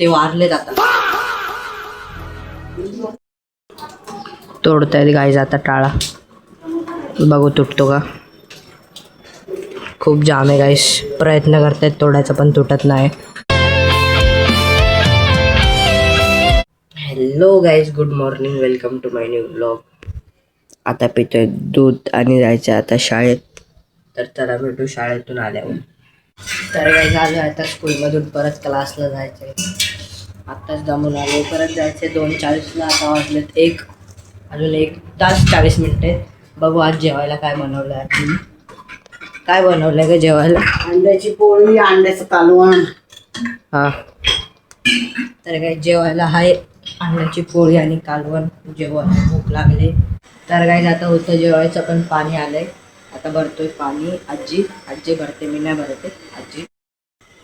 ते वारलेत आता. तोडतायत गाईज आता टाळा, बघू तुटतो का. खूप जाम आहे गाईस, प्रयत्न करतायत तोडायचा पण तुटत नाही. Hello guys, good morning, welcome to my new blog. आता पितोय दूध आणि जायचं आता शाळेत. तर चला भेटू शाळेतून आल्यावर. तर गाईज आलो आता स्कूलमधून, परत क्लासला जायचं आहे. आत्ताच दमून आलो, परत जायचं आहे 2:40ला. आता वाजलेत 1, अजून 1 तास 40 मिनिटे. बघू आज जेवायला काय बनवलं आहे. काय बनवलंय का जेवायला? अंड्याची पोळी, अंड्याचं कालवण. हा, तर काय जेवायला आहे अंड्याची पोळी आणि कालवण. जेवण भूक लागले. तर काय आता होतं जेवायचं, पण पाणी आलंय. आता भरतोय पाणी. आजी भरते, मी नाही भरते, आजी.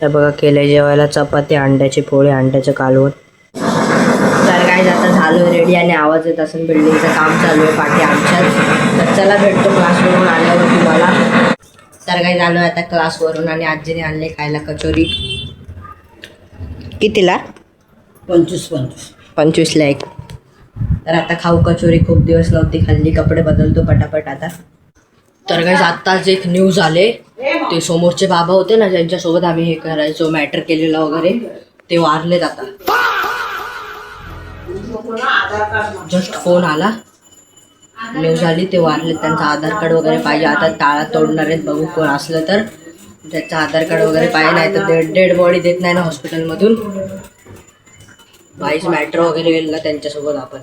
तर बघा केलंय जेवायला चपाती, अंड्याची पोळी, अंड्याचं कालवण. तर काय आता झालं रेडी आणि आवाज येत असेल, बिल्डिंगचं काम चालू आहे पाठी आमच्याच. तर चला भेटतो क्लासवरून आल्यावर तुम्हाला. तर काय झालं आता क्लासवरून आणि आजीने आणले खायला कचोरी. कितीला? 25ला 1. तर आता खाऊ कचोरी, खूप दिवस नव्हती खाल्ली. कपडे बदलतो पटापट आता. तर काय आत्ताच एक न्यूज आले, ते समोरचे बाबा होते ना ज्यांच्यासोबत आम्ही हे करायचो मॅटर केलेलं वगैरे, ते वारलेत आता. जस्ट फोन आला, न्यूज आली, ते वारलेत. त्यांचं आधार कार्ड वगैरे पाहिजे. आता टाळा तोडणार आहेत, बघू कोण असलं तर त्याचं आधार कार्ड वगैरे पाहिजे, नाही तर डेड बॉडी देत नाही ना हॉस्पिटलमधून. बाईच मॅटर वगैरे गेला त्यांच्यासोबत, आपण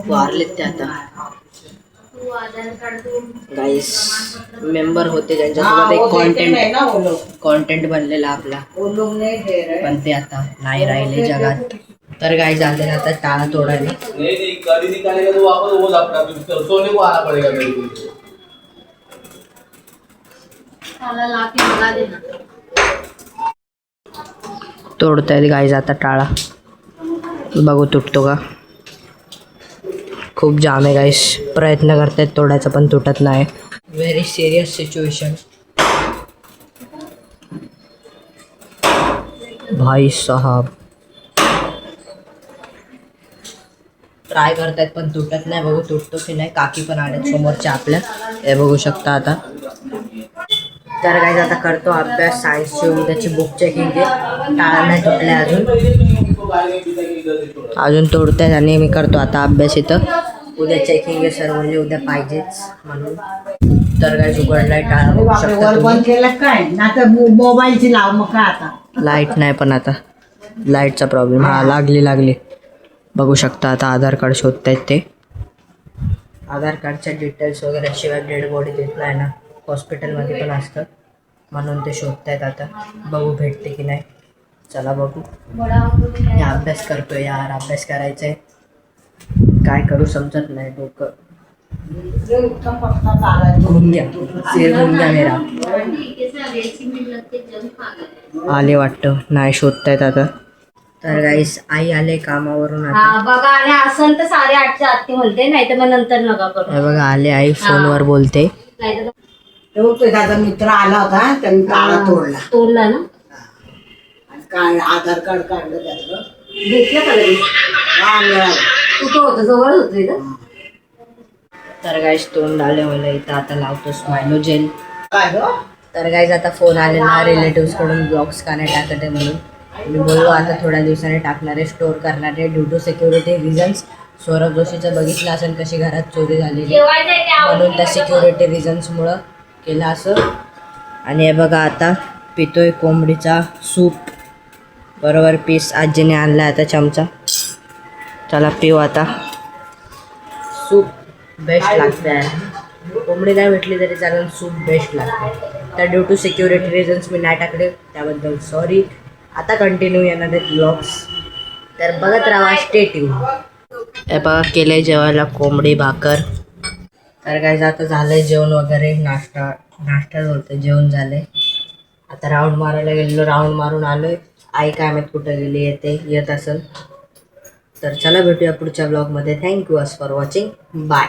वारलेत ते आता. गाईस मेंबर होते ज्यांच्यासोबत एक कॉन्टेंट बनलेला आपला, पण ते आता नाही राहिले जगात. तर गाईस झाले आता टाळा तोडायला. तोडतायत गाईस आता टाळा, बघू तुटतो का. खूप जाम आहे गाईस, प्रयत्न करतायत तोडायचा पण तुटत नाही. व्हेरी सिरियस सिच्युएशन भाई साहब. ट्राय करतायत पण तुटत नाही, बघू तुटतो की नाही. काकी पण आलेत समोरच्या आपल्या, हे बघू शकता आता. तर काय आता करतो अभ्यास सायन्सची, उद्याची बुक चेकिंग. टाळा नाही तुटले अजून तोडतायत आणि मी करतो आता अभ्यास इथं. उद्या चेकिंग आहे सर, म्हणजे उद्या पाहिजेच म्हणून. तर काय उघडलाय टाळा, बघू शकता तुम्ही. काय ना तर मोबाईलची लाव मग काय आता. लाईट नाही, पण आता लाईटचा प्रॉब्लेम. हा लागली, बघू शकता आता. आधार कार्ड शोधतायत ते. आधार कार्डच्या डिटेल्स वगैरे शिवाय डेड बॉडी देत नाही ना, हॉस्पिटलमध्ये पण असतं, म्हणून ते शोधतायत आता. बघू भेटते की नाही. चला बघू. मी अभ्यास करतोय यार, अभ्यास करायचा आहे. काय करू समजत नाही, डोकं घूम गया, सिर घूम गया मेरा. आले वाटतं, नाही शोधतायत आता. तर गाईस आई आले कामावरून आता. बघा आणि असं तर 8:30च्या आत म्हणते, नाही तर मग नंतर नका करू. हे बघा आले, आई फोनवर बोलते. तो दादा मित्र आला होता, त्यांनी टाळा तोडला ना. काय आधार कार्ड काढलं त्यातलं, घेतलं का लगेच? हा मिळालं. कुठं होतं, जवळ होतं ना. तर गाईस तोंड आले मला इथं, आता लावतो स्माइलो जेल. काय गं? तर गाईस आता फोन आलेला रिलेटिव्स कडून, ब्लॉग्स का नाही टाकत आहे म्हणून. मी बोललो आता थोड्या दिवसाने टाकणार आहे, स्टोअर करणार आहे due to security reasons. Saurabh जोशीचं बघितलं असेल कशी घरात चोरी झालेली, म्हणून त्या सिक्युरिटी रिझन्समुळं केलं असं. आणि हे बघा आता पितोय कोंबडीचा सूप, बरोबर पीस आजीने आणला आता चमचा. चला पिऊ आता सूप. बेस्ट लागतं आहे, कोंबडी नाही भेटली तरी चालेल, सूप बेस्ट लागते. तर ड्यू टू सिक्युरिटी रिझन्स मी नाही टाकले, त्याबद्दल सॉरी. आता कंटिन्यू येणार आहेत ब्लॉग्स, तर बघत राहा, स्टे ट्यून. हे बघा केलंय जेवायला कोंबडी भाकर. तर काय आता झालंय जेवण वगैरे, नाश्ता होतं, जेवण झालंय. आता राऊंड मारायला गेलेलो, राऊंड मारून आलोय. आई काय माहीत कुठं गेली, येत असेल. तर चला भेटूया पुढच्या ब्लॉगमध्ये. Thank you for watching, bye.